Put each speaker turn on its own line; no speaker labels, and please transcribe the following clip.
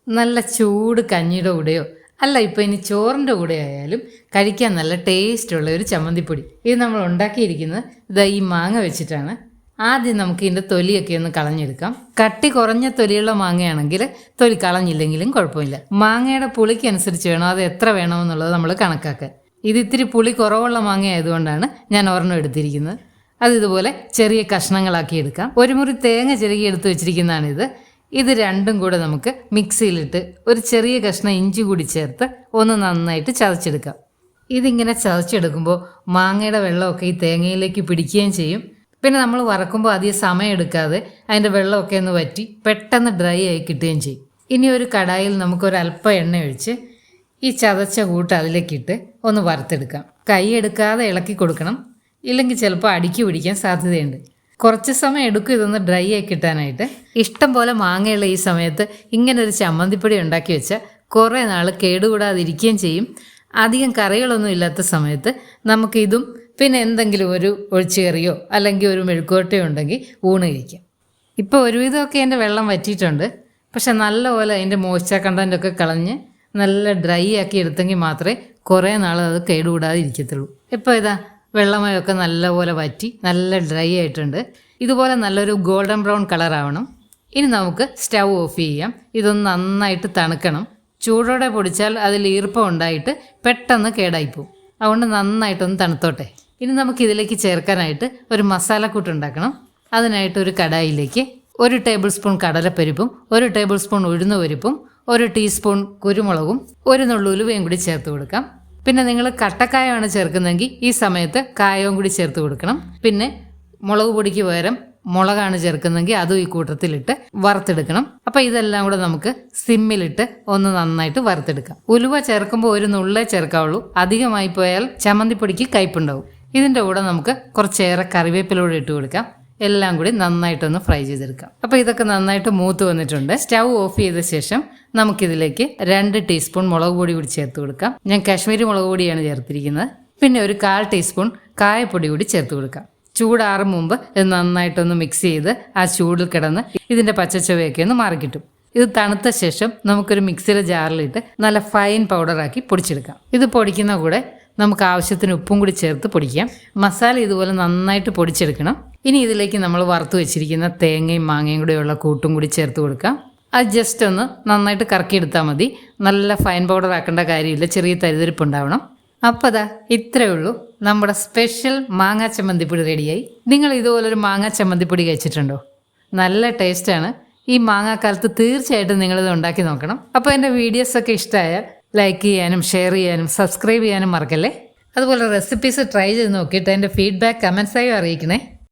നല്ല ചൂട് കഞ്ഞിയുടെ കൂടെയോ അല്ല ഇപ്പോൾ ഇനി ചോറിൻ്റെ കൂടെ ആയാലും കഴിക്കാൻ നല്ല ടേസ്റ്റുള്ള ഒരു ചമ്മന്തിപ്പൊടി. ഇത് നമ്മൾ ഉണ്ടാക്കിയിരിക്കുന്നത് ഇതാ ഈ മാങ്ങ വെച്ചിട്ടാണ്. ആദ്യം നമുക്ക് ഇതിൻ്റെ തൊലിയൊക്കെ ഒന്ന് കളഞ്ഞെടുക്കാം. കട്ടി കുറഞ്ഞ തൊലിയുള്ള മാങ്ങയാണെങ്കിൽ തൊലി കളഞ്ഞില്ലെങ്കിലും കുഴപ്പമില്ല. മാങ്ങയുടെ പുളിക്കനുസരിച്ച് വേണം അത് എത്ര വേണമെന്നുള്ളത് നമ്മൾ കണക്കാക്കാൻ. ഇത് ഇത്തിരി പുളി കുറവുള്ള മാങ്ങ ആയതുകൊണ്ടാണ് ഞാൻ ഒരെണ്ണം എടുത്തിരിക്കുന്നത്. അത് ഇതുപോലെ ചെറിയ കഷ്ണങ്ങളാക്കി എടുക്കാം. ഒരു മുറി തേങ്ങ ചിരകി എടുത്ത് വെച്ചിരിക്കുന്നതാണിത്. ഇത് രണ്ടും കൂടെ നമുക്ക് മിക്സിയിലിട്ട് ഒരു ചെറിയ കഷ്ണം ഇഞ്ചി കൂടി ചേർത്ത് ഒന്ന് നന്നായിട്ട് ചതച്ചെടുക്കാം. ഇതിങ്ങനെ ചതച്ചെടുക്കുമ്പോൾ മാങ്ങയുടെ വെള്ളമൊക്കെ ഈ തേങ്ങയിലേക്ക് പിടിക്കുകയും ചെയ്യും. പിന്നെ നമ്മൾ വറക്കുമ്പോൾ അധികം സമയം എടുക്കാതെ അതിൻ്റെ വെള്ളമൊക്കെ ഒന്ന് വറ്റി പെട്ടെന്ന് ഡ്രൈ ആയി കിട്ടുകയും ചെയ്യും. ഇനി ഒരു കടായിൽ നമുക്കൊരല്പം എണ്ണ ഒഴിച്ച് ഈ ചതച്ച കൂട്ട് അതിലേക്കിട്ട് ഒന്ന് വറുത്തെടുക്കാം. കൈ എടുക്കാതെ ഇളക്കി കൊടുക്കണം, ഇല്ലെങ്കിൽ ചിലപ്പോൾ അടുക്കി പിടിക്കാൻ സാധ്യതയുണ്ട്. കുറച്ച് സമയം എടുക്കും ഇതൊന്ന് ഡ്രൈ ആയി കിട്ടാനായിട്ട്. ഇഷ്ടം പോലെ മാങ്ങയുള്ള ഈ സമയത്ത് ഇങ്ങനൊരു ചമ്മന്തിപ്പൊടി ഉണ്ടാക്കി വെച്ചാൽ കുറേ നാൾ കേടുകൂടാതിരിക്കുകയും ചെയ്യും. അധികം കറികളൊന്നും ഇല്ലാത്ത സമയത്ത് നമുക്കിതും പിന്നെ എന്തെങ്കിലും ഒരു ഒഴിച്ചുകറിയോ അല്ലെങ്കിൽ ഒരു മെഴുക്കുവരട്ടിയോ ഉണ്ടെങ്കിൽ ഊണ് കഴിക്കാം. ഇപ്പോൾ ഒരുവിധമൊക്കെ എൻ്റെ വെള്ളം വറ്റിയിട്ടുണ്ട്. പക്ഷെ നല്ലപോലെ അതിൻ്റെ മോയ്സ്ചർ കണ്ടൻ്റൊക്കെ കളഞ്ഞ് നല്ല ഡ്രൈ ആക്കി എടുത്തെങ്കിൽ മാത്രമേ കുറേ നാൾ അത് കേടുകൂടാതെ ഇരിക്കത്തുള്ളൂ. ഇപ്പോൾ ഇതാ വെള്ളമയൊക്കെ നല്ലപോലെ വറ്റി നല്ല ഡ്രൈ ആയിട്ടുണ്ട്. ഇതുപോലെ നല്ലൊരു ഗോൾഡൻ ബ്രൗൺ കളർ ആവണം. ഇനി നമുക്ക് സ്റ്റൗ ഓഫ് ചെയ്യാം. ഇതൊന്ന് നന്നായിട്ട് തണുക്കണം. ചൂടോടെ പൊടിച്ചാൽ അതിൽ ഈർപ്പം ഉണ്ടായിട്ട് പെട്ടെന്ന് കേടായിപ്പോവും. അതുകൊണ്ട് നന്നായിട്ടൊന്ന് തണുത്തോട്ടെ. ഇനി നമുക്കിതിലേക്ക് ചേർക്കാനായിട്ട് ഒരു മസാലക്കൂട്ട് ഉണ്ടാക്കണം. അതിനായിട്ട് ഒരു കടായിലേക്ക് 1 ടേബിൾ സ്പൂൺ കടലപ്പരിപ്പും 1 ടേബിൾ സ്പൂൺ ഉഴുന്നുപരിപ്പും 1 ടീസ്പൂൺ കുരുമുളകും 1 നുള്ളു ഉലുവയും കൂടി ചേർത്ത് കൊടുക്കാം. പിന്നെ നിങ്ങൾ കട്ടക്കായമാണ് ചേർക്കുന്നതെങ്കിൽ ഈ സമയത്ത് കായവും കൂടി ചേർത്ത് കൊടുക്കണം. പിന്നെ മുളക് പൊടിക്ക് പകരം മുളകാണ് ചേർക്കുന്നതെങ്കിൽ അതും ഈ കൂട്ടത്തിലിട്ട് വറുത്തെടുക്കണം. അപ്പോൾ ഇതെല്ലാം കൂടെ നമുക്ക് സിമ്മിലിട്ട് ഒന്ന് നന്നായിട്ട് വറുത്തെടുക്കാം. ഉലുവ ചേർക്കുമ്പോൾ ഒരു നുള്ളേ ചേർക്കാവുള്ളൂ. അധികമായി പോയാൽ ചമ്മന്തിപ്പൊടിക്ക് കയ്പുണ്ടാവും. ഇതിൻ്റെ കൂടെ നമുക്ക് കുറച്ചേറെ കറിവേപ്പിലൂടെ ഇട്ട് കൊടുക്കാം. എല്ലാം കൂടി നന്നായിട്ടൊന്ന് ഫ്രൈ ചെയ്തെടുക്കാം. അപ്പോൾ ഇതൊക്കെ നന്നായിട്ട് മൂത്ത് വന്നിട്ടുണ്ട്. സ്റ്റൗ ഓഫ് ചെയ്ത ശേഷം നമുക്കിതിലേക്ക് 2 ടീസ്പൂൺ മുളക് പൊടി കൂടി ചേർത്ത് കൊടുക്കാം. ഞാൻ കാശ്മീരി മുളക് പൊടിയാണ് ചേർത്തിരിക്കുന്നത്. പിന്നെ ഒരു 1/4 ടീസ്പൂൺ കായപ്പൊടി കൂടി ചേർത്ത് കൊടുക്കാം. ചൂടാറും മുമ്പ് ഇത് നന്നായിട്ടൊന്ന് മിക്സ് ചെയ്ത് ആ ചൂടിൽ കിടന്ന് ഇതിൻ്റെ പച്ചച്ചുവയൊക്കെ ഒന്ന് മാറിക്കിട്ടും. ഇത് തണുത്ത ശേഷം നമുക്കൊരു മിക്സിയുടെ ജാറിലിട്ട് നല്ല ഫൈൻ പൗഡറാക്കി പൊടിച്ചെടുക്കാം. ഇത് പൊടിക്കുന്ന കൂടെ നമുക്ക് ആവശ്യത്തിന് ഉപ്പും കൂടി ചേർത്ത് പൊടിക്കാം. മസാല ഇതുപോലെ നന്നായിട്ട് പൊടിച്ചെടുക്കണം. ഇനി ഇതിലേക്ക് നമ്മൾ വറുത്ത് വെച്ചിരിക്കുന്ന തേങ്ങയും മാങ്ങയും കൂടെയുള്ള കൂട്ടും കൂടി ചേർത്ത് കൊടുക്കാം. അത് ജസ്റ്റ് ഒന്ന് നന്നായിട്ട് കറക്കിയെടുത്താൽ മതി. നല്ല ഫൈൻ പൗഡർ ആക്കേണ്ട കാര്യമില്ല, ചെറിയ തരിതരിപ്പ് ഉണ്ടാവണം. അപ്പോൾ അതാ ഇത്രയേ ഉള്ളൂ, നമ്മുടെ സ്പെഷ്യൽ മാങ്ങാ ചമ്മന്തിപ്പൊടി റെഡിയായി. നിങ്ങൾ ഇതുപോലൊരു മാങ്ങാ ചമ്മന്തിപ്പൊടി കഴിച്ചിട്ടുണ്ടോ? നല്ല ടേസ്റ്റാണ്. ഈ മാങ്ങാക്കാലത്ത് തീർച്ചയായിട്ടും നിങ്ങളിത് ഉണ്ടാക്കി നോക്കണം. അപ്പോൾ എൻ്റെ വീഡിയോസൊക്കെ ഇഷ്ടമായാൽ ലൈക്ക് ചെയ്യാനും ഷെയർ ചെയ്യാനും സബ്സ്ക്രൈബ് ചെയ്യാനും മറക്കല്ലേ. അതുപോലെ റെസിപ്പീസ് ട്രൈ ചെയ്ത് നോക്കിയിട്ട് എൻ്റെ ഫീഡ്ബാക്ക് കമൻസായും അറിയിക്കണേ.